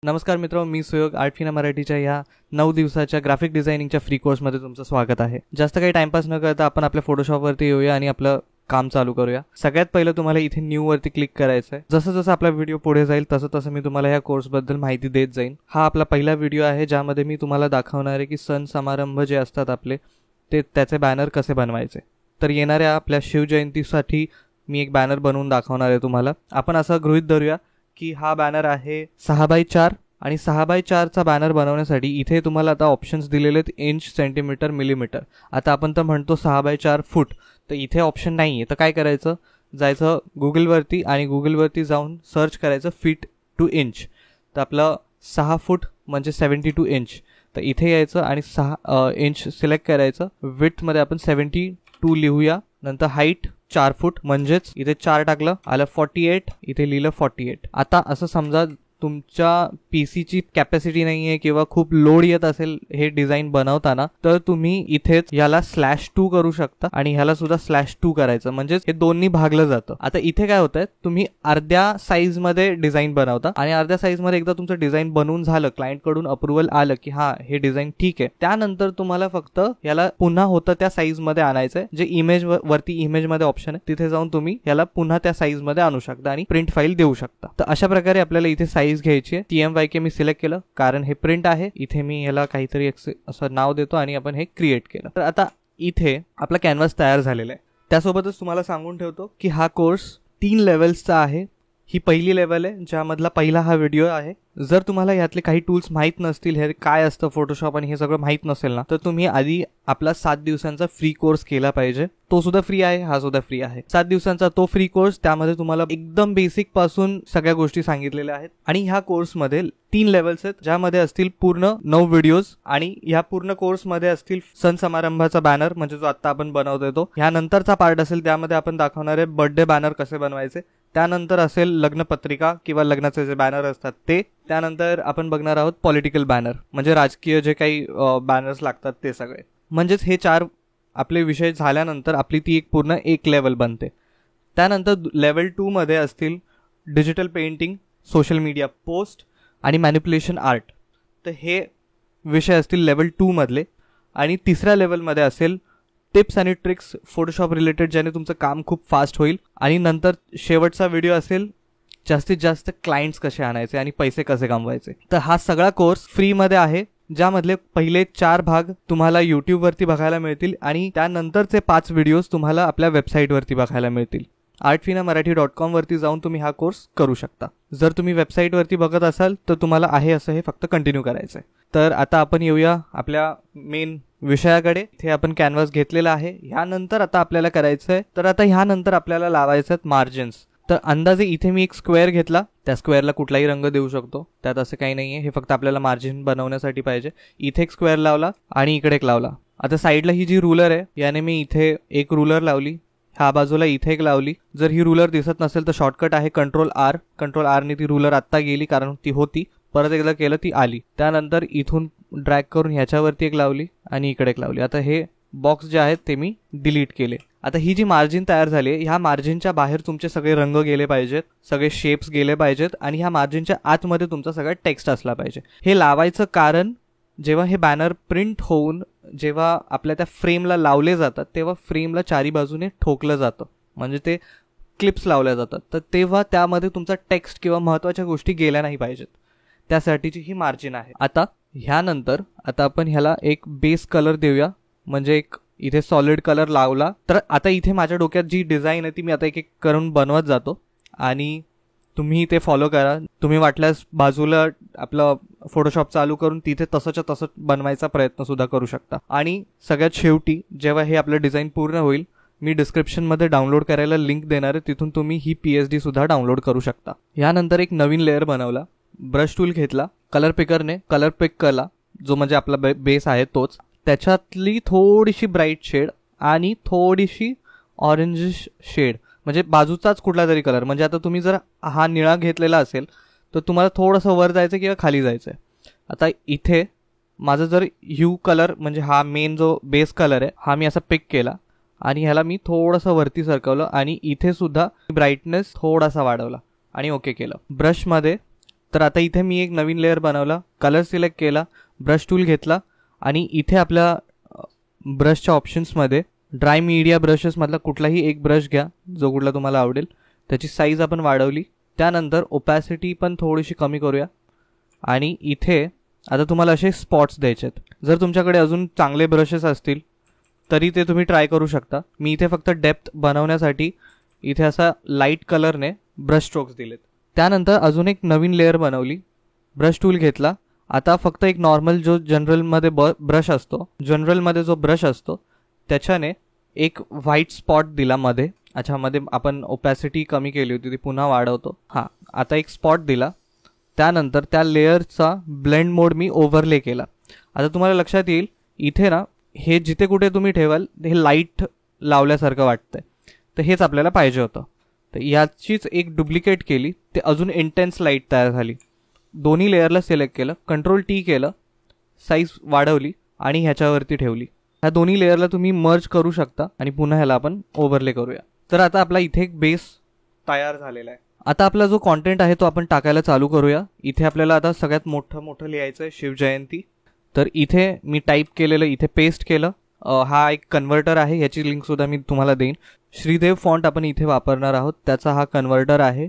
नमस्कार मित्रांनो, मी सुयोग आर्टफिना मराठीच्या या 9 दिवसाच्या ग्राफिक डिझायनिंगच्या फ्री कोर्समध्ये तुमचं स्वागत आहे. जास्त काही टाइमपास न करता आपण आपल्या फोटोशॉपवरती येऊया आणि आपलं काम चालू करूया. सगळ्यात पहिलं तुम्हाला इथे न्यू वरती क्लिक करायचं आहे. जसं जसं आपला व्हिडिओ पुढे जाईल तसं मी तुम्हाला या कोर्सबद्दल माहिती देत जाईन. हा आपला पहिला व्हिडिओ आहे ज्यामध्ये मी तुम्हाला दाखवणार आहे की सण समारंभ जे असतात आपले त्याचे बॅनर कसे बनवायचे. तर येणाऱ्या आपल्या शिवजयंतीसाठी मी एक बॅनर बनवून दाखवणार आहे तुम्हाला. आपण असं गृहीत धरूया की हा बॅनर आहे 6x4 आणि 6x4चा बॅनर बनवण्यासाठी इथे तुम्हाला आता ऑप्शन्स दिलेले आहेत इंच, सेंटीमीटर, मिलीमीटर. आता आपण तर म्हणतो 6x4 फूट, तर इथे ऑप्शन नाही आहे. तर काय करायचं, जायचं गुगलवरती आणि गुगलवरती जाऊन सर्च करायचं फीट टू इंच. तर आपलं 6 फूट म्हणजे 72 इंच. तर इथे यायचं आणि 6 इंच सिलेक्ट करायचं. विड्थमध्ये आपण 72 लिहूया. नंतर हाईट 4 फूट म्हणजेच इथे 4 टाकलं, आलं 48, इथे लिहिलं 48. आता असं समजा तुमच्या पीसीची कॅपॅसिटी नाही आहे किंवा खूप लोड येत असेल हे डिझाईन बनवताना, तर तुम्ही इथेच याला /2 करू शकता आणि ह्याला सुद्धा /2 करायचं, म्हणजेच हे दोन्ही भागलं जातं. आता इथे काय होतंय, तुम्ही अर्ध्या साईज मध्ये डिझाईन बनवता आणि अर्ध्या साईज मध्ये एकदा तुमचं डिझाईन बनवून झालं, क्लायंट कडून अप्रुव्हल आलं की हा हे डिझाईन ठीक आहे, त्यानंतर तुम्हाला फक्त याला पुन्हा होतं त्या साईज मध्ये आणायचंय. जे इमेज वरती इमेज मध्ये ऑप्शन आहे तिथे जाऊन तुम्ही याला पुन्हा त्या साईज मध्ये आणू शकता आणि प्रिंट फाईल देऊ शकता. तर अशा प्रकारे आपल्याला इथे साईज घ्यायची आहे. TMYK मी सिलेक्ट केलं कारण हे प्रिंट आहे. इथे मी याला काहीतरी असं नाव देतो आणि आपण हे क्रिएट केलं. तर आता इथे आपला कॅनव्हास तयार झालेला आहे. त्यासोबतच तुम्हाला सांगून ठेवतो की हा कोर्स 3 लेवल्सचा आहे. ही पहिली लेवल आहे ज्यामधला पहिला हा व्हिडिओ आहे. जर तुम्हाला यातले काही टूल्स माहीत नसतील, हे काय असतं फोटोशॉप आणि हे सगळं माहीत नसेल ना, तर तुम्ही आधी आपला 7 दिवसांचा फ्री कोर्स केला पाहिजे. तो सुद्धा फ्री आहे, हा सुद्धा फ्री आहे. 7 दिवसांचा तो फ्री कोर्स, त्यामध्ये तुम्हाला एकदम बेसिक पासून सगळ्या गोष्टी सांगितलेल्या आहेत. आणि ह्या कोर्समध्ये 3 लेवल्स आहेत ज्यामध्ये असतील पूर्ण 9 व्हिडिओज आणि ह्या पूर्ण कोर्समध्ये असतील सण समारंभाचा बॅनर म्हणजे जो आता आपण बनवतोय तो. ह्यानंतरचा पार्ट असेल त्यामध्ये आपण दाखवणार आहे बर्थडे बॅनर कसे बनवायचे. त्यानंतर असेल लग्नपत्रिका किंवा लग्नाचे जे बॅनर असतात ते. त्यानंतर आपण बघणार आहोत पॉलिटिकल बॅनर म्हणजे राजकीय जे काही बॅनर्स लागतात ते सगळे. म्हणजेच हे 4 आपले विषय झाल्यानंतर आपली ती पूर्ण एक लेवल बनते. त्यानंतर लेवल 2 मध्ये असतील digital painting, social media post आणि मॅनिप्युलेशन आर्ट. तर हे विषय असतील लेवल 2 मधले. आणि तिसऱ्या लेवलमध्ये असेल टिप्स आणि ट्रिक्स फोटोशॉप रिलेटेड, ज्याने तुमचं काम खूप फास्ट होईल. आणि नंतर शेवटचा व्हिडिओ असेल जास्तीत जास्त क्लायंट्स कसे आणायचे आणि पैसे कसे कमवायचे. तर हा सगळा कोर्स फ्री मध्ये आहे, ज्यामधले पहिले 4 भाग तुम्हाला YouTube वरती बघायला मिळतील आणि त्यानंतरचे 5 व्हिडिओज तुम्हाला आपल्या वेबसाईटवरती बघायला मिळतील. artfinamarathi.com वरती जाऊन तुम्ही हा कोर्स करू शकता. जर तुम्ही वेबसाईटवरती बघत असाल तर तुम्हाला आहे असं हे फक्त कंटिन्यू करायचं आहे. तर आता आपण येऊया आपल्या मेन विषयाकडे. इथे आपण कॅनव्हास घेतलेला आहे. ह्यानंतर आता आपल्याला करायचं आहे, तर आता ह्यानंतर आपल्याला लावायचं आहे मार्जिन्स. तर अंदाजे इथे मी एक स्क्वेअर घेतला. त्या स्क्वेअरला कुठलाही रंग देऊ शकतो, त्यात असं काही नाहीये. हे फक्त आपल्याला मार्जिन बनवण्यासाठी पाहिजे. इथे एक स्क्वेअर लावला आणि इकडे एक लावला. आता साईडला ही जी रुलर आहे याने मी इथे एक रुलर लावली, ह्या बाजूला इथे एक लावली. जर ही रुलर दिसत नसेल तर शॉर्टकट आहे कंट्रोल R ने ती रुलर आत्ता गेली कारण ती होती, परत एकदा केलं ती आली. त्यानंतर इथून ड्रॅग करून ह्याच्यावरती एक लावली आणि इकडे एक लावली. आता हे बॉक्स जे आहेत ते मी डिलीट केले. आता ही जी मार्जिन तयार झाली, ह्या मार्जिनच्या बाहेर तुमचे सगळे रंग गेले पाहिजेत, सगळे शेप्स गेले पाहिजेत आणि ह्या मार्जिनच्या आतमध्ये तुमचा सगळा टेक्स्ट असला पाहिजे. हे लावायचं कारण जेव्हा हे बॅनर प्रिंट होऊन जेव्हा आपल्या त्या फ्रेमला लावले जातात तेव्हा फ्रेमला चारी बाजूने ठोकलं जातं, म्हणजे ते क्लिप्स लावल्या जातात. तर तेव्हा त्यामध्ये तुमचा टेक्स्ट किंवा महत्त्वाच्या गोष्टी गेल्या नाही पाहिजेत, त्यासाठीची ही मार्जिन आहे. आता ह्यानंतर आता आपण ह्याला एक बेस कलर देऊया, म्हणजे एक इथे सॉलिड कलर लावला. तर आता इथे माझ्या डोक्यात जी डिझाईन आहे ती मी आता एक एक करून बनवत जातो आणि तुम्ही ते फॉलो करा. तुम्ही वाटल्यास बाजूला आपलं फोटोशॉप चालू करून तिथे तसंच्या तसं बनवायचा प्रयत्न सुद्धा करू शकता. आणि सगळ्यात शेवटी जेव्हा हे आपलं डिझाईन पूर्ण होईल, मी डिस्क्रिप्शनमध्ये डाउनलोड करायला लिंक देणार आहे, तिथून तुम्ही ही PSD सुद्धा डाउनलोड करू शकता. यानंतर एक नवीन लेअर बनवला, ब्रश टूल घेतला, कलर पिकरने कलर पिक केला, जो म्हणजे आपला बेस आहे तोच. त्याच्यातली थोडीशी ब्राईट शेड आणि थोडीशी ऑरेंजिश शेड, म्हणजे बाजूचाच कुठला तरी कलर. म्हणजे आता तुम्ही जर हा निळा घेतलेला असेल तर तुम्हाला थोडंसं वर जायचं किंवा खाली जायचं आहे. आता इथे माझं जर ह्यू कलर म्हणजे हा मेन जो बेस कलर आहे हा मी असा पिक केला आणि ह्याला मी थोडंसं वरती सरकवलं आणि इथे सुद्धा ब्राईटनेस थोडासा वाढवला आणि ओके केलं. ब्रशमध्ये तर आता इथे मी एक नवीन लेअर बनवला, कलर सिलेक्ट केला, ब्रश टूल घेतला आणि इथे आपल्या ब्रशच्या ऑप्शन्समध्ये ड्राय मीडिया ब्रशेसमधला कुठलाही एक ब्रश घ्या जो कुठला तुम्हाला आवडेल. त्याची साईज आपण वाढवली. त्यानंतर ओपॅसिटी पण थोडीशी कमी करूया आणि इथे आता तुम्हाला असे स्पॉट्स द्यायचे आहेत. जर तुमच्याकडे अजून चांगले ब्रशेस असतील तरी ते तुम्ही ट्राय करू शकता. मी इथे फक्त डेप्थ बनवण्यासाठी इथे असा लाईट कलरने ब्रश स्ट्रोक्स दिलेत. त्यानंतर अजून एक नवीन लेअर बनवली, ब्रश टूल घेतला. आता फक्त एक नॉर्मल जो जनरलमध्ये ब्रश असतो, जनरलमध्ये जो ब्रश असतो त्याच्याने एक व्हाईट स्पॉट दिला मध्ये. अच्छा, मध्ये आपण ओपॅसिटी कमी केली होती ती पुन्हा वाढवतो. हां, आता एक स्पॉट दिला. त्यानंतर त्या लेअरचा ब्लेंड मोड मी ओव्हरले केला. आता तुम्हाला लक्षात येईल इथे ना हे जिथे कुठे तुम्ही ठेवाल हे लाईट लावल्यासारखं वाटतंय, तर हेच आपल्याला पाहिजे होतं. तर याचीच एक डुप्लिकेट केली, ते अजून इंटेन्स लाईट तयार झाली. दोन्ही लेअरला सिलेक्ट केलं, कंट्रोल-T केलं, साईज वाढवली आणि ह्याच्यावरती ठेवली. ह्या दोन्ही लेअरला तुम्ही मर्ज करू शकता आणि पुन्हा ह्याला आपण ओव्हरले करूया. तर आता आपला इथे एक बेस तयार झालेला आहे. आता आपला जो कॉन्टेंट आहे तो आपण टाकायला चालू करूया. इथे आपल्याला आता सगळ्यात मोठं लिहायचं आहे शिवजयंती. तर इथे मी टाईप केलेलं इथे पेस्ट केलं. हा एक कन्व्हर्टर आहे, ह्याची लिंकसुद्धा मी तुम्हाला देईन. श्रीदेव फॉन्ट आपण इथे वापरणार आहोत, त्याचा हा कन्व्हर्टर आहे.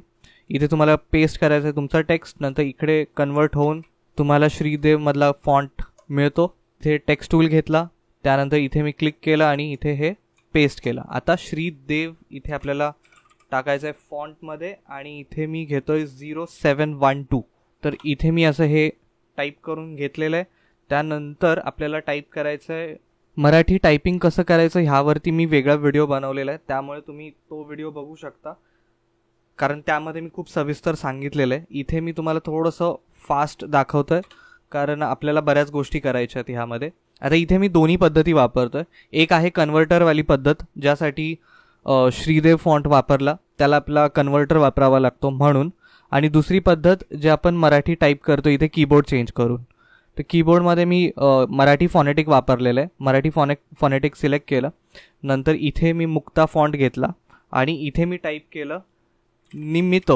इथे तुम्हाला पेस्ट करायचं आहे तुमचा टेक्स्ट, नंतर इकडे कन्वर्ट होऊन तुम्हाला श्रीदेवमधला फॉन्ट मिळतो. इथे टेक्स्ट टूल घेतला, त्यानंतर इथे मी क्लिक केलं आणि इथे हे पेस्ट केलं. आता श्रीदेव इथे आपल्याला टाकायचं आहे फॉन्टमध्ये आणि इथे मी घेतोय 0712. तर इथे मी असं हे टाईप करून घेतलेलं आहे. त्यानंतर आपल्याला टाईप करायचं आहे मराठी टायपिंग कसं करायचं ह्यावरती मी वेगळा व्हिडिओ बनवलेला आहे, त्यामुळे तुम्ही तो व्हिडिओ बघू शकता कारण त्यामध्ये मी खूप सविस्तर सांगितलेलं आहे. इथे मी तुम्हाला थोडंसं फास्ट दाखवतोय कारण आपल्याला बऱ्याच गोष्टी करायच्या आहेत ह्यामध्ये. आता इथे मी दोन्ही पद्धती वापरतोय. एक आहे कन्व्हर्टरवाली पद्धत, ज्यासाठी श्रीदेव फॉन्ट वापरला त्याला आपला कन्व्हर्टर वापरावा लागतो म्हणून, आणि दुसरी पद्धत जे आपण मराठी टाईप करतो इथे कीबोर्ड चेंज करून. तर कीबोर्डमध्ये मी मराठी फॉनेटिक वापरलेलं आहे. मराठी फॉनेटिक सिलेक्ट केलं, नंतर इथे मी मुक्ता फॉन्ट घेतला आणि इथे मी टाईप केलं निमित्त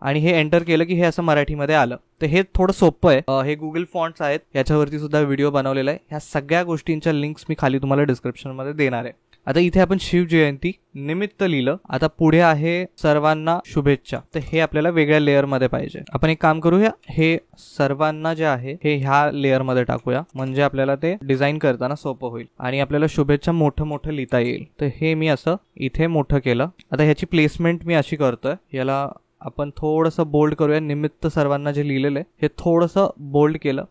आणि हे एंटर केलं की हे असं मराठीमध्ये आलं. तर हे थोडं सोपं आहे. हे गुगल फॉन्ट्स आहेत, याच्यावरती सुद्धा व्हिडिओ बनवलेला आहे. ह्या सगळ्या गोष्टींच्या लिंक्स मी खाली तुम्हाला डिस्क्रिप्शनमध्ये देणार आहे. आता इथे आपण शिवजयंती निमित्त लिहिलं. आता पुढे आहे सर्वांना शुभेच्छा, तर हे आपल्याला वेगळ्या लेअरमध्ये पाहिजे. आपण एक काम करूया, हे सर्वांना जे आहे हे ह्या लेअरमध्ये टाकूया, म्हणजे आपल्याला ते डिझाईन करताना सोपं होईल आणि आपल्याला शुभेच्छा मोठं लिहिता येईल. तर हे मी असं इथे मोठं केलं. आता ह्याची प्लेसमेंट मी अशी करतोय, याला आपण थोडंसं बोल्ड करूया. निमित्त सर्वांना जे लिहिलेलं आहे हे थोडंसं बोल्ड केलं.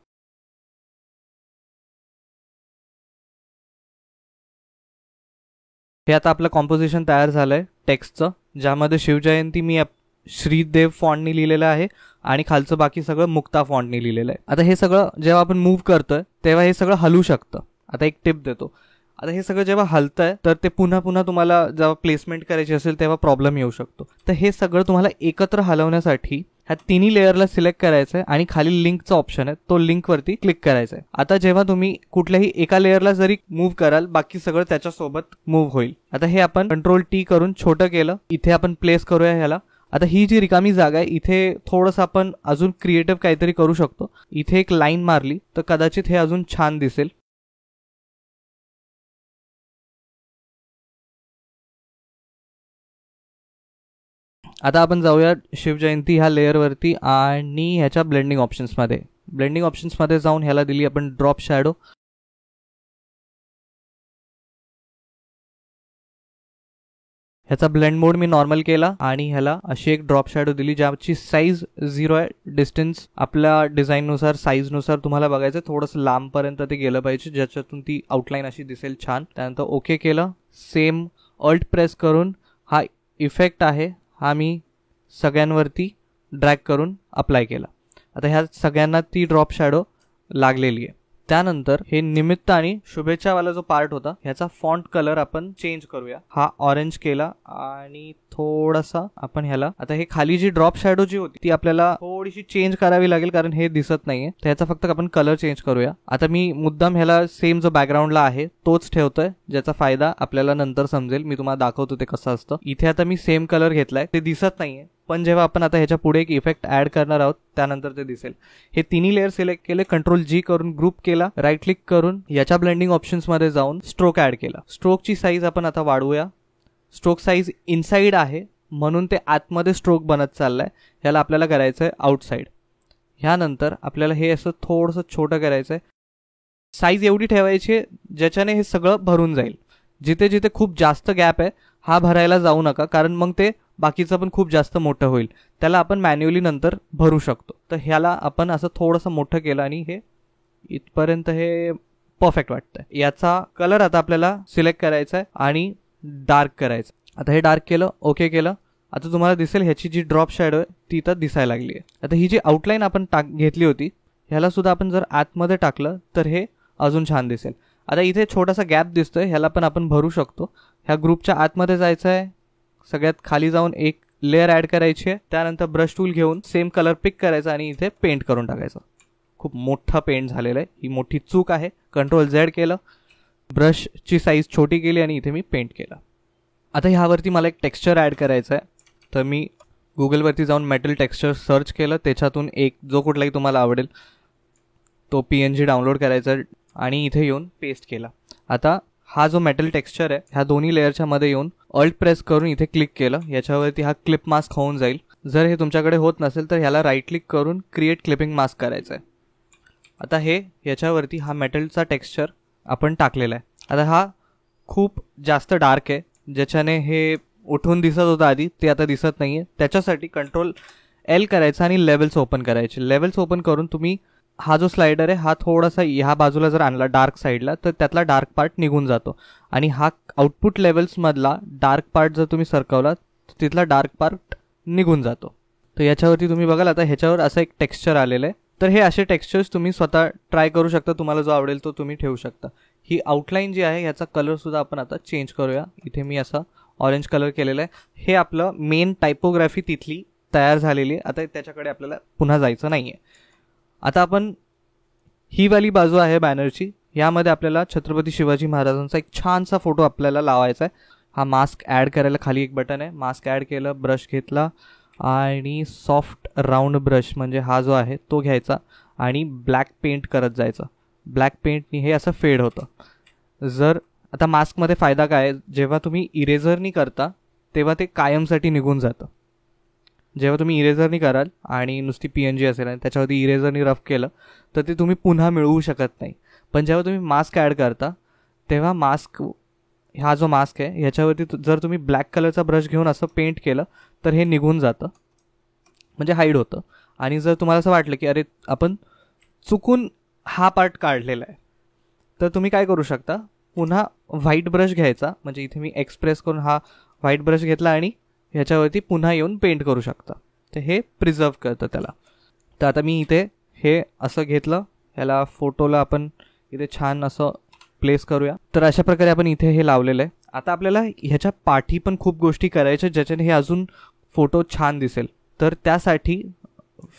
हे आता आपलं कॉम्पोजिशन तयार झालंय टेक्स्टचं, ज्यामध्ये शिवजयंती मी श्रीदेव फॉन्टनी लिहिलेलं आहे आणि खालचं बाकी सगळं मुक्ता फॉन्टनी लिहिलेलं आहे. आता हे सगळं जेव्हा आपण मूव्ह करतोय तेव्हा हे सगळं हलू शकतं. आता एक टिप देतो, आता हे सगळं जेव्हा हलतंय तर ते पुन्हा तुम्हाला जेव्हा प्लेसमेंट करायची असेल तेव्हा प्रॉब्लेम येऊ शकतो. तर हे सगळं तुम्हाला एकत्र हलवण्यासाठी ह्या तिन्ही लेअरला सिलेक्ट करायचं आहे आणि खाली लिंकचा ऑप्शन आहे, तो लिंकवरती क्लिक करायचा आहे. आता जेव्हा तुम्ही कुठल्याही एका लेअरला जरी मूव्ह कराल बाकी सगळं त्याच्यासोबत मूव्ह होईल. आता हे आपण कंट्रोल-T करून छोटं केलं. इथे आपण प्लेस करूया ह्याला. आता ही जी रिकामी जागा आहे इथे थोडंसं आपण अजून क्रिएटिव्ह काहीतरी करू शकतो. इथे एक लाईन मारली तर कदाचित हे अजून छान दिसेल. आता आपण जाऊया शिवजयंती ह्या लेअरवरती आणि ह्याच्या ब्लेंडिंग ऑप्शन्समध्ये जाऊन ह्याला दिली आपण ड्रॉप शॅडो. ह्याचा ब्लेंड मोड मी नॉर्मल केला आणि ह्याला अशी एक ड्रॉप शॅडो दिली ज्याची साईज 0 आहे. डिस्टन्स आपल्या डिझाईननुसार साईजनुसार तुम्हाला बघायचं, थोडंसं लांबपर्यंत ते गेलं पाहिजे ज्याच्यातून ती आउटलाईन अशी दिसेल छान. त्यानंतर ओके केलं. सेम अल्ट प्रेस करून हा इफेक्ट आहे हा मी सगळ्यांवरती ड्रॅग करून अप्लाय केला. आता ह्या सगळ्यांना ती ड्रॉप शॅडो लागलेली आहे. त्यानंतर हे निमित्त आणि शुभेच्छावाला जो पार्ट होता ह्याचा फॉन्ट कलर आपण चेंज करूया. हा ऑरेंज केला आणि थोडासा आपण ह्याला, आता हे खाली जी ड्रॉप शॅडो जी होती ती आपल्याला थोडीशी चेंज करावी लागेल कारण हे दिसत नाहीये, तर ह्याचा फक्त आपण कलर चेंज करूया. आता मी मुद्दाम ह्याला सेम जो बॅकग्राऊंडला आहे तोच ठेवतोय, ज्याचा फायदा आपल्याला नंतर समजेल. मी तुम्हाला दाखवतो ते कसं असतं. इथे आता मी सेम कलर घेतलाय, ते दिसत नाहीये पण जेव्हा आपण आता ह्याच्या पुढे एक इफेक्ट ॲड करणार आहोत त्यानंतर ते दिसेल. हे तिन्ही लेअर सिलेक्ट केले, Ctrl+G करून ग्रुप केला, राईट क्लिक करून याच्या ब्लेंडिंग ऑप्शन्समध्ये जाऊन स्ट्रोक ॲड केला. स्ट्रोकची साईज आपण आता वाढवूया. स्ट्रोक साईज इनसाईड आहे म्हणून ते आतमध्ये स्ट्रोक बनत चाललाय. ह्याला आपल्याला करायचं आहे आउटसाईड. ह्यानंतर आपल्याला हे असं थोडंसं छोटं करायचं आहे. साईज एवढी ठेवायची आहे ज्याच्याने हे सगळं भरून जाईल. जिथे जिथे खूप जास्त गॅप आहे हा भरायला जाऊ नका, कारण मग ते बाकीचं पण खूप जास्त मोठं होईल. त्याला आपण मॅन्युअली नंतर भरू शकतो. तर ह्याला आपण असं थोडंसं मोठं केलं आणि हे इथपर्यंत हे परफेक्ट वाटतंय. याचा कलर आता आपल्याला सिलेक्ट करायचा आहे आणि डार्क करायचं. आता हे डार्क केलं, ओके केलं. आता तुम्हाला दिसेल ह्याची जी ड्रॉप शॅडो आहे ती तर दिसायला लागली आहे. आता ही जी आउटलाईन आपण घेतली होती ह्याला सुद्धा आपण जर आतमध्ये टाकलं तर हे अजून छान दिसेल. आता इथे छोटासा गॅप दिसतोय, ह्याला पण आपण भरू शकतो. ह्या ग्रुपच्या आतमध्ये जायचं आहे, सगळ्यात खाली जाऊन एक लेअर ॲड करायची आहे. त्यानंतर ब्रश टूल घेऊन सेम कलर पिक करायचा आणि इथे पेंट करून टाकायचं. खूप मोठा पेंट झालेला आहे, ही मोठी चूक आहे. Ctrl+Z केलं, ब्रशची साईज छोटी केली आणि इथे मी पेंट केलं. आता ह्यावरती मला एक टेक्स्चर ॲड करायचं आहे. तर मी गुगलवरती जाऊन मेटल टेक्स्चर सर्च केलं, त्याच्यातून एक जो कुठलाही तुम्हाला आवडेल तो PNG डाउनलोड करायचा आणि इथे येऊन पेस्ट केला. आता हा जो मेटल टेक्स्चर आहे ह्या दोन्ही लेअरच्या मध्ये येऊन ऑल्ट प्रेस करून इथे क्लिक केलं, याच्यावरती हा क्लिप मास्क होऊन जाईल. जर हे तुमच्याकडे होत नसेल तर ह्याला राईट क्लिक करून क्रिएट क्लिपिंग मास्क करायचं आहे. आता हे याच्यावरती हा मेटलचा टेक्स्चर आपण टाकलेला आहे. आता हा खूप जास्त डार्क आहे, ज्याच्याने हे उठून दिसत होतं आधी ते आता दिसत नाही आहे. त्याच्यासाठी Ctrl+L करायचं आणि लेवल्स ओपन करायचे. लेवल्स ओपन करून तुम्ही हा जो स्लायडर आहे हा थोडासा ह्या बाजूला जर आणला डार्क साईडला तर त्यातला डार्क पार्ट निघून जातो आणि हा आउटपुट लेवल्समधला डार्क पार्ट जर तुम्ही सरकवला तर तिथला डार्क पार्ट निघून जातो. तर याच्यावरती तुम्ही बघाल आता ह्याच्यावर असं एक टेक्स्चर आलेलं आहे. तर हे असे टेक्स्चर्स तुम्ही स्वतः ट्राय करू शकता, तुम्हाला जो आवडेल तो तुम्ही ठेवू शकता. ही आउटलाईन जी आहे याचा कलरसुद्धा आपण आता चेंज करूया. इथे मी असा ऑरेंज कलर केलेला आहे. हे आपलं मेन टायपोग्राफी तिथली तयार झालेली आहे. आता त्याच्याकडे आपल्याला पुन्हा जायचं नाही आहे. आता आपण ही वाली बाजू आहे बॅनरची, यामध्ये आपल्याला छत्रपती शिवाजी महाराजांचा एक छानसा फोटो आपल्याला लावायचा आहे. हा मास्क ॲड करायला खाली एक बटन आहे, मास्क ॲड केलं, ब्रश घेतला आणि सॉफ्ट राऊंड ब्रश म्हणजे हा जो आहे तो घ्यायचा आणि ब्लॅक पेंट करत जायचं. ब्लॅक पेंटनी हे असं फेड होतं. जर आता मास्कमध्ये फायदा काय आहे, जेव्हा तुम्ही इरेझरनी करता तेव्हा ते कायमसाठी निघून जातं. जेव्हा तुम्ही इरेझरनी कराल आणि नुसती PNG असेल आणि त्याच्यावरती इरेझरनी रफ केलं तर ते तुम्ही पुन्हा मिळवू शकत नाही. पण जेव्हा तुम्ही मास्क ॲड करता तेव्हा हा जो मास्क आहे ह्याच्यावरती जर तुम्ही ब्लॅक कलरचा ब्रश घेऊन असं पेंट केलं तर हे निघून जातं, म्हणजे हाईड होतं. आणि जर तुम्हाला असं वाटलं की अरे आपण चुकून हा पार्ट काढलेला आहे तर तुम्ही काय करू शकता, पुन्हा व्हाईट ब्रश घ्यायचा, म्हणजे इथे मी एक्सप्रेस करून हा व्हाईट ब्रश घेतला आणि ह्याच्यावरती पुन्हा येऊन पेंट करू शकता. तर हे प्रिझर्व करतं त्याला. तर आता मी इथे हे असं घेतलं, ह्याला फोटोला आपण इथे छान असं प्लेस करूया. तर अशा प्रकारे आपण इथे हे लावलेलं आहे. आता आपल्याला ह्याच्या पाठी पण खूप गोष्टी करायच्या ज्याच्याने हे अजून फोटो छान दिसेल. तर त्यासाठी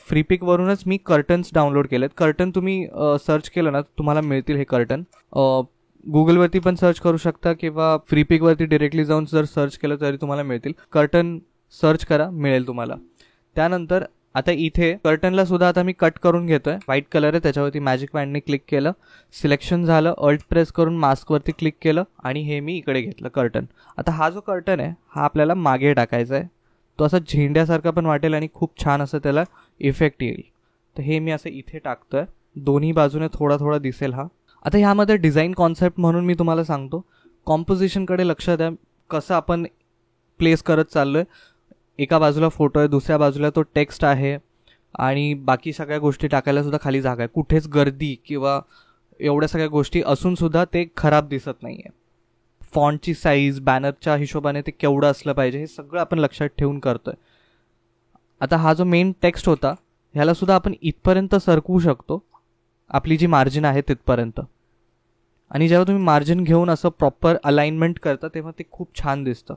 फ्रीपिकवरूनच मी कर्टन्स डाउनलोड केलेत. कर्टन तुम्ही सर्च केलं ना तुम्हाला मिळतील हे कर्टन. गुगलवरती पण सर्च करू शकता किंवा फ्रीपिकवरती डिरेक्टली जाऊन जर सर्च केलं तरी तुम्हाला मिळतील. कर्टन सर्च करा, मिळेल तुम्हाला. त्यानंतर आता इथे कर्टनला सुद्धा आता मी कट करून घेतोय. व्हाईट कलर आहे त्याच्यावरती मॅजिक बँडने क्लिक केलं, सिलेक्शन झालं, ऑल्ट प्रेस करून मास्कवरती क्लिक केलं आणि हे मी इकडे घेतलं कर्टन. आता हा जो कर्टन आहे हा आपल्याला मागे टाकायचा आहे. तो असा झेंड्यासारखा पण वाटेल आणि खूप छान असं त्याला इफेक्ट येईल. तर हे मी असं इथे टाकतोय, दोन्ही बाजूने थोडा थोडा दिसेल हा. आता ह्यामध्ये डिझाईन कॉन्सेप्ट म्हणून मी तुम्हाला सांगतो, कॉम्पोजिशनकडे लक्ष द्या, कसं आपण प्लेस करत चाललो आहे. एका बाजूला फोटो आहे, दुसऱ्या बाजूला तो टेक्स्ट आहे आणि बाकी सगळ्या गोष्टी टाकायला सुद्धा खाली जागा आहे. कुठेच गर्दी किंवा एवढ्या सगळ्या गोष्टी असूनसुद्धा ते खराब दिसत नाही आहे. फॉन्टची साईज, बॅनरच्या हिशोबाने ते केवढं असलं पाहिजे हे सगळं आपण लक्षात ठेवून करतोय. आता हा जो मेन टेक्स्ट होता ह्याला सुद्धा आपण इथपर्यंत सरकवू शकतो, आपली जी मार्जिन आहे तिथपर्यंत. आणि जेव्हा तुम्ही मार्जिन घेऊन असं प्रॉपर अलाइनमेंट करता तेव्हा ते खूप छान दिसतं.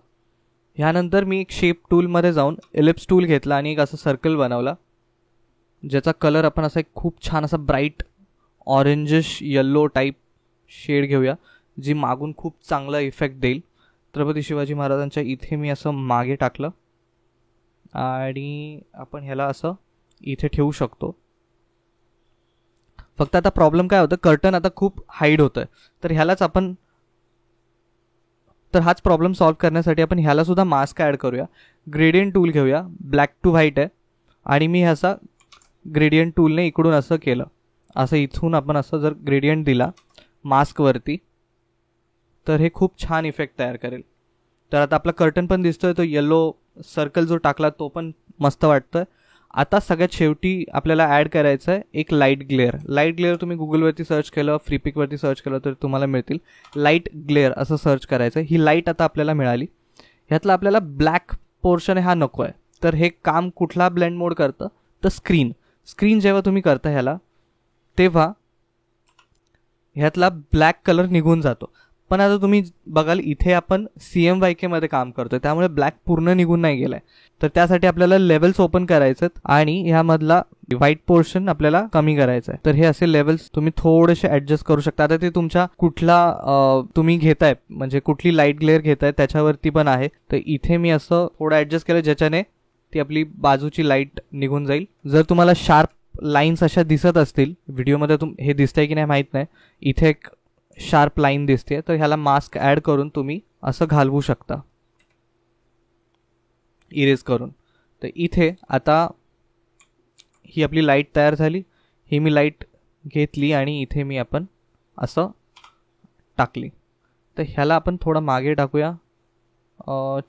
ह्यानंतर मी एक शेप टूलमध्ये जाऊन एलिप्स टूल घेतला आणि एक असं सर्कल बनवला, ज्याचा कलर आपण असा एक खूप छान असा bright orangish yellow type shade घेऊया, जी मागून खूप चांगला इफेक्ट देईल. छत्रपती शिवाजी महाराजांच्या इथे मी असं मागे टाकलं आणि आपण ह्याला असं इथे ठेवू शकतो. फक्त आता प्रॉब्लेम काय होतं, कर्टन आता खूप हाईड होतं तर ह्यालाच आपण तर हाच प्रॉब्लेम सॉल्व्ह करण्यासाठी आपण ह्याला सुद्धा मास्क ॲड करूया. ग्रेडियंट टूल घेऊया, ब्लॅक टू व्हाईट आहे आणि मी ह्याचा ग्रेडियंट टूलने इकडून असं केलं. असं इथून आपण असं जर ग्रेडियंट दिला मास्कवरती तर हे खूप छान इफेक्ट तयार करेल. तर आता आपला कर्टन पण दिसतोय, तो येलो सर्कल जो टाकला तो पण मस्त वाटतोय. आता सगळ्यात शेवटी आपल्याला ॲड करायचं आहे एक लाईट ग्लेअर. लाईट ग्लेअर तुम्ही गुगलवरती सर्च केलं, फ्रीपिकवरती सर्च केलं तर तुम्हाला मिळतील. लाईट ग्लेअर असं सर्च करायचं. ही लाईट आता आपल्याला मिळाली. ह्यातला आपल्याला ब्लॅक पोर्शन हा नको आहे. तर हे काम कुठला ब्लेंड मोड करतं तर स्क्रीन जेव्हा तुम्ही करता ह्याला तेव्हा ह्यातला ब्लॅक कलर निघून जातो. पण आता तुम्ही बघाल इथे आपण CMYK मध्ये काम करतोय त्यामुळे ब्लॅक पूर्ण निघून नाही गेलाय. तर त्यासाठी आपल्याला लेवल्स ओपन करायचे आणि ह्यामधला व्हाईट पोर्शन आपल्याला कमी करायचा आहे. तर हे असे लेवल्स तुम्ही थोडेसे ऍडजस्ट करू शकता. आता ते तुमच्या कुठला तुम्ही घेताय म्हणजे कुठली लाईट ग्लेअर घेताय त्याच्यावरती पण आहे. तर इथे मी असं थोडं ऍडजस्ट केलं ज्याच्याने ती आपली बाजूची लाईट निघून जाईल. जर तुम्हाला शार्प लाईन्स अशा दिसत असतील व्हिडिओमध्ये, हे दिसतंय की नाही माहीत नाही, इथे एक शार्प लाईन दिसते तर ह्याला मास्क ॲड करून तुम्ही असं घालवू शकता इरेज करून. तर इथे आता ही आपली लाईट तयार झाली. ही मी लाईट घेतली आणि इथे मी आपण असं टाकली. तर ह्याला आपण थोडं मागे टाकूया.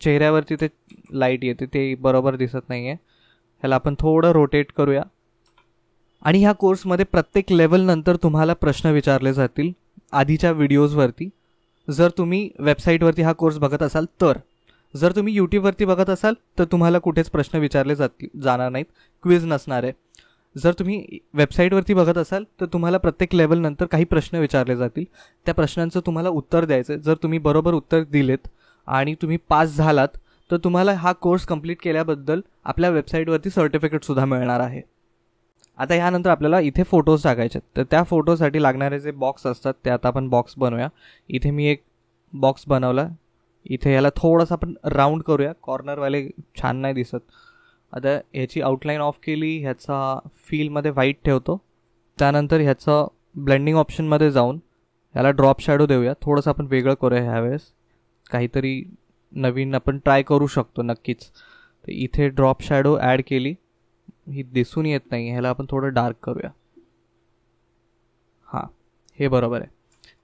चेहऱ्यावरती ते लाईट येते ते बरोबर दिसत नाही आहे. ह्याला आपण थोडं रोटेट करूया. आणि ह्या कोर्समध्ये प्रत्येक लेवल नंतर तुम्हाला प्रश्न विचारले जातील आधीच्या व्हिडिओजवरती. जर तुम्ही वेबसाईटवरती हा कोर्स बघत असाल तर. जर तुम्ही यूट्यूबवरती बघत असाल तर तुम्हाला कुठेच प्रश्न विचारले जाणार नाहीत, क्विज नसणार आहे. जर तुम्ही वेबसाईटवरती बघत असाल तर तुम्हाला प्रत्येक लेवल नंतर काही प्रश्न विचारले जातील. त्या प्रश्नांचं तुम्हाला उत्तर द्यायचं. जर तुम्ही बरोबर उत्तर दिलेत आणि तुम्ही पास झालात तर तुम्हाला हा कोर्स कंप्लीट केल्याबद्दल आपल्या वेबसाईटवरती सर्टिफिकेटसुद्धा मिळणार आहे. आता ह्यानंतर आपल्याला इथे फोटोज टाकायचे. तर त्या फोटोसाठी लागणारे जे बॉक्स असतात ते आता आपण बॉक्स बनवूया. इथे मी एक बॉक्स बनवला. इथे याला थोडंसं आपण राऊंड करूया, कॉर्नरवाले छान नाही दिसत. आता ह्याची आउटलाईन ऑफ केली, ह्याचा फीलमध्ये व्हाईट ठेवतो. त्यानंतर ह्याचं ब्लेंडिंग ऑप्शनमध्ये जाऊन ह्याला ड्रॉप शॅडो देऊया. थोडंसं आपण वेगळं करूया ह्यावेळेस, काहीतरी नवीन आपण ट्राय करू शकतो नक्कीच. तर इथे ड्रॉप शॅडो ॲड केली. ही दिसून येत नाही, ह्याला आपण थोडं डार्क करूया. हां, हे बरोबर आहे.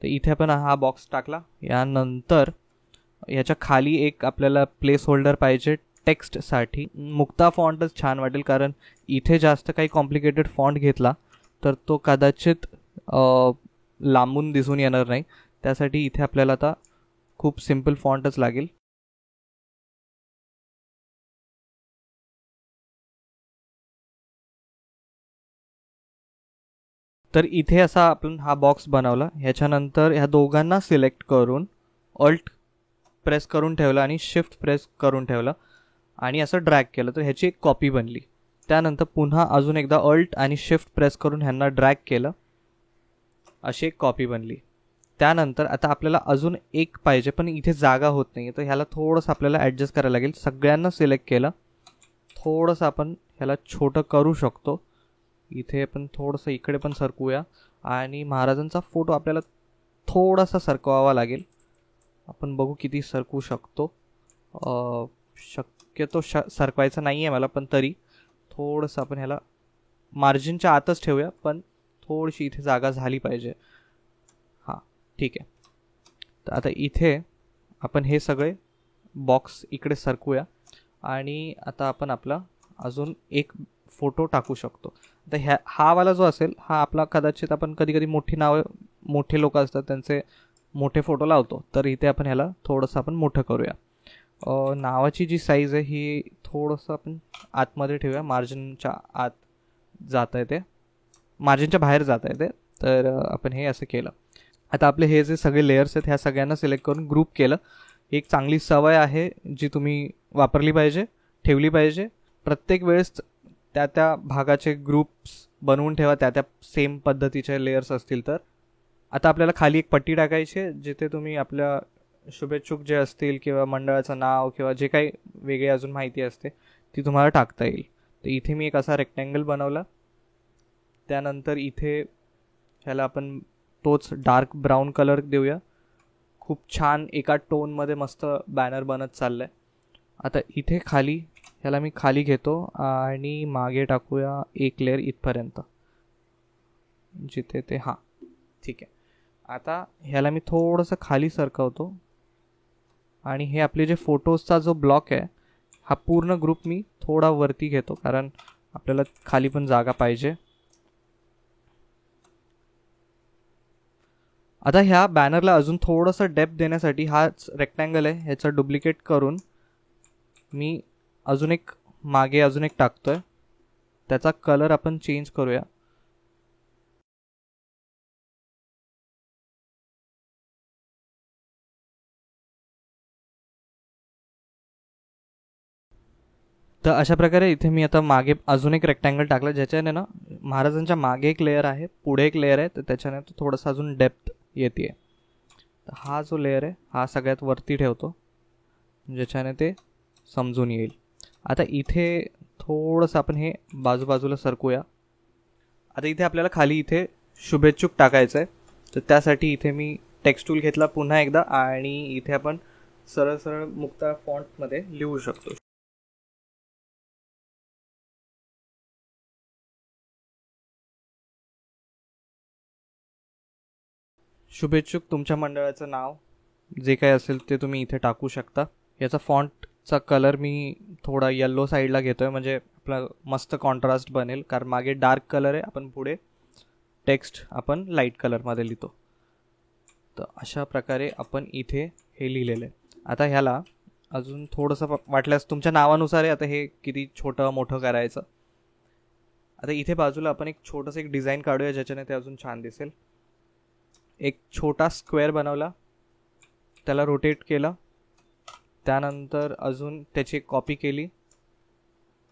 तर इथे आपण हा बॉक्स टाकला. यानंतर याच्या खाली एक आपल्याला प्लेस होल्डर पाहिजे टेक्स्टसाठी. मुक्ता फॉन्टच छान वाटेल, कारण इथे जास्त काही कॉम्प्लिकेटेड फॉन्ट घेतला तर तो कदाचित लांबून दिसून येणार नाही. त्यासाठी इथे आपल्याला आता खूप सिम्पल फॉन्टच लागेल. तर इथे असा आपण हा बॉक्स बनवला. ह्याच्यानंतर ह्या दोघांना सिलेक्ट करून ऑल्ट प्रेस करून ठेवलं आणि शिफ्ट प्रेस करून ठेवलं आणि असं ड्रॅग केलं तर ह्याची एक कॉपी बनली. त्यानंतर पुन्हा अजून एकदा ऑल्ट आणि शिफ्ट प्रेस करून ह्यांना ड्रॅग केलं, अशी एक कॉपी बनली. त्यानंतर आता आपल्याला अजून एक पाहिजे पण इथे जागा होत नाही, तर ह्याला थोडंसं आपल्याला ॲडजस्ट करायला लागेल. सगळ्यांना सिलेक्ट केलं, थोडंसं आपण ह्याला छोटं करू शकतो. इथे आपण थोडंसं इकडे पण सरकूया आणि महाराजांचा फोटो आपल्याला थोडासा सरकवावा लागेल. आपण बघू किती सरकवू शकतो. शक्यतो सरकवायचं नाही आहे मला, पण तरी थोडंसं आपण ह्याला मार्जिनच्या आतच ठेवूया, पण थोडीशी इथे जागा झाली पाहिजे. हां, ठीक आहे. तर आता इथे आपण हे सगळे बॉक्स इकडे सरकूया आणि आता आपण आपला अजून एक फोटो टाकू शकतो. आता हा वाला जो असेल हा आपला कदाचित आपण कधी कधी मोठे लोक असतात त्यांचे मोठे फोटो लावतो, तर इथे आपण ह्याला थोडंसं आपण मोठं करूया. नावाची जी साईज आहे ही थोडंसं आपण आतमध्ये ठेवूया, मार्जिनच्या आत जाता येते, मार्जिनच्या बाहेर जाता येते. तर आपण हे असं केलं. आता आपले हे जे सगळे लेयर्स आहेत ह्या सगळ्यांना सिलेक्ट करून ग्रुप केलं. एक चांगली सवय आहे जी तुम्ही वापरली पाहिजे, ठेवली पाहिजे. प्रत्येक वेळेस त्या भागाचे ग्रुप्स बनवून ठेवा, त्या सेम पद्धतीचे लेयर्स असतील तर. आता आपल्याला खाली एक पट्टी टाकायची आहे जिथे तुम्ही आपल्या शुभेच्छुक जे असतील किंवा मंडळाचं नाव किंवा जे काही वेगळी अजून माहिती असते ती तुम्हाला टाकता येईल. तर इथे मी एक असा रेक्टँगल बनवला. त्यानंतर इथे ह्याला आपण तोच डार्क ब्राऊन कलर देऊया. खूप छान एका टोनमध्ये मस्त बॅनर बनत चाललं आहे. आता इथे खाली ह्याला मी खाली घेतो आणि मागे टाकूया एक लेअर इथपर्यंत, जिथे ते हां ठीक आहे. आता ह्याला मी थोडंसं खाली सरकवतो आणि हे आपले जे फोटोजचा जो ब्लॉक आहे हा पूर्ण ग्रुप मी थोडा वरती घेतो, कारण आपल्याला खाली पण जागा पाहिजे. आता ह्या बॅनरला अजून थोडंसं डेप्थ देण्यासाठी हाच रेक्टँगल आहे ह्याचा डुप्लिकेट करून मी अजून एक मागे अजून एक टाकतोय. त्याचा कलर आपण चेंज करूया. तर अशा प्रकारे इथे मी आता मागे अजून एक रेक्टँगल टाकलं, ज्याच्याने ना महाराजांच्या मागे एक लेअर आहे, पुढे एक लेअर आहे, तर त्याच्याने तो थोडंसं अजून डेप्थ येते. तर हा जो लेअर आहे हा सगळ्यात वरती ठेवतो, ज्याच्याने ते समजून येईल. आता इथे थोडंसं आपण हे बाजूबाजूला सरकूया. आता इथे आपल्याला खाली इथे शुभेच्छुक टाकायचं आहे, तर त्यासाठी इथे मी टेक्स्ट टूल घेतला पुन्हा एकदा आणि इथे आपण सरळ सरळ मुक्ता फॉन्टमध्ये लिहू शकतो. शुभेच्छुक तुमच्या मंडळाचं नाव जे काही असेल ते तुम्ही इथे टाकू शकता. याचा फॉन्टचा कलर मी थोडा येल्लो साईडला घेतो आहे, म्हणजे आपला मस्त कॉन्ट्रास्ट बनेल, कारण मागे डार्क कलर आहे, आपण पुढे टेक्स्ट आपण लाईट कलरमध्ये लिहितो. तर अशा प्रकारे आपण इथे हे लिहिलेलं आहे. आता ह्याला अजून थोडंसं वाटल्यास तुमच्या नावानुसार आहे आता हे किती छोटं मोठं करायचं. आता इथे बाजूला आपण एक छोटंसं एक डिझाईन काढूया ज्याच्याने ते अजून छान दिसेल. एक छोटा स्क्वेअर बनवला, त्याला रोटेट केलं, त्यानंतर अजून त्याची कॉपी केली,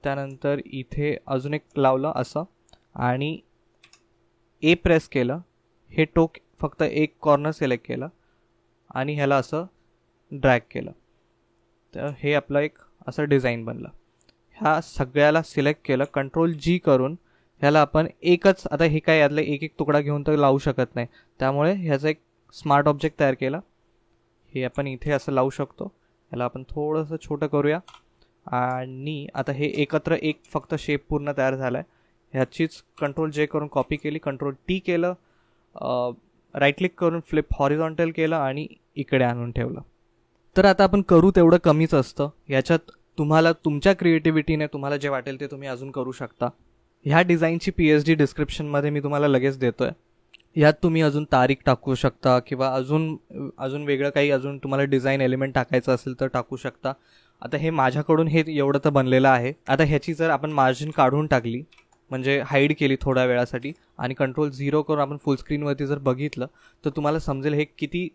त्यानंतर इथे अजून एक लावलं असं आणि ए प्रेस केलं. हे टोक फक्त एक कॉर्नर सिलेक्ट केलं आणि ह्याला असं ड्रॅग केलं, तर हे आपलं एक असं डिझाईन बनलं. ह्या सगळ्याला सिलेक्ट केलं, कंट्रोल-G करून ह्याला आपण एकच, आता हे काय यातलं एक एक तुकडा घेऊन तर लावू शकत नाही, त्यामुळे ह्याचा एक स्मार्ट ऑब्जेक्ट तयार केला. हे आपण इथे असं लावू शकतो. ह्याला आपण थोडंसं छोटं करूया आणि आता हे एकत्र एक फक्त शेप पूर्ण तयार झाला आहे. ह्याचीच कंट्रोल-J करून कॉपी केली, कंट्रोल-T केलं, राईट क्लिक करून फ्लिप हॉरिझॉन्टल केलं आणि इकडे आणून ठेवलं. तर आता आपण करू तेवढं कमीच असतं. याच्यात तुम्हाला तुमच्या क्रिएटिव्हिटीने तुम्हाला जे वाटेल ते तुम्ही अजून करू शकता. ह्या डिझाईनची PhD डिस्क्रिप्शनमध्ये मी तुम्हाला लगेच देतो आहे. यात तुम्ही अजून तारीख टाकू शकता किंवा अजून वेगळं काही अजून तुम्हाला डिझाईन एलिमेंट टाकायचं असेल तर टाकू शकता. आता हे माझ्याकडून हे एवढं तर बनलेलं आहे. आता ह्याची जर आपण मार्जिन काढून टाकली, म्हणजे हाईड केली थोड्या वेळासाठी आणि कंट्रोल-0 करून आपण फुल स्क्रीनवरती जर बघितलं तर तुम्हाला समजेल हे किती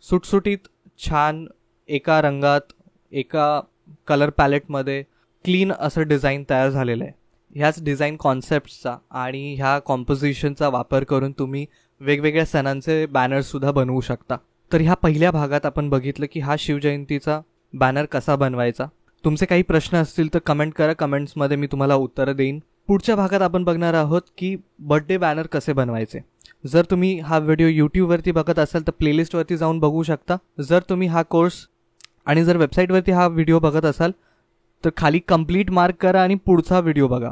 सुटसुटीत छान एका रंगात एका कलर पॅलेटमध्ये क्लीन असं डिझाईन तयार झालेलं आहे. ह्याच डिझाईन कॉन्सेप्टचा आणि ह्या कॉम्पोजिशनचा वापर करून तुम्ही वेगवेगळ्या सणांचे बॅनर्ससुद्धा बनवू शकता. तर ह्या पहिल्या भागात आपण बघितलं की हा शिवजयंतीचा बॅनर कसा बनवायचा. तुमचे काही प्रश्न असतील तर कमेंट करा, कमेंट्समध्ये मी तुम्हाला उत्तरं देईन. पुढच्या भागात आपण बघणार आहोत की बर्थडे बॅनर कसे बनवायचे. जर तुम्ही हा व्हिडिओ यूट्यूबवरती बघत असाल तर प्लेलिस्टवरती जाऊन बघू शकता. जर तुम्ही हा कोर्स आणि जर वेबसाईटवरती हा व्हिडिओ बघत असाल तर खाली कंप्लीट मार्क करा आणि पुढचा व्हिडिओ बघा.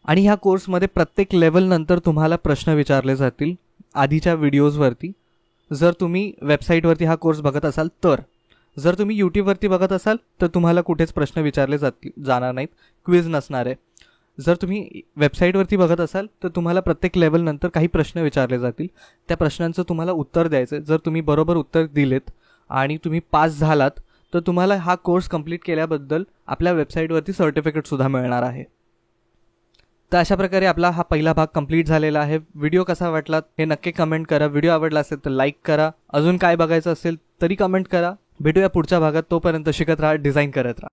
आणि ह्या कोर्समध्ये प्रत्येक लेवलनंतर तुम्हाला प्रश्न विचारले जातील आधीच्या व्हिडिओजवरती, जर तुम्ही वेबसाईटवरती हा कोर्स बघत असाल तर. जर तुम्ही यूट्यूबवरती बघत असाल तर तुम्हाला कुठेच प्रश्न विचारले जाणार नाहीत, क्विज नसणार आहे. जर तुम्ही वेबसाईटवरती बघत असाल तर तुम्हाला प्रत्येक लेवलनंतर काही प्रश्न विचारले जातील, त्या प्रश्नांचं तुम्हाला उत्तर द्यायचं. जर तुम्ही बरोबर उत्तर दिलेत आणि तुम्ही पास झालात तर तुम्हाला हा कोर्स कंप्लीट केल्याबद्दल आपल्या वेबसाईटवरती सर्टिफिकेटसुद्धा मिळणार आहे. तर अशा प्रकारे आपला हा पहिला भाग कंप्लीट झालेला आहे. व्हिडिओ कसा वाटला हे नक्की कमेंट करा. व्हिडिओ आवडला असेल तर लाईक करा. अजून काय बघायचं असेल तरी कमेंट करा. भेटूया पुढच्या भागात. तोपर्यंत शिकत राहा, डिझाईन करत राहा.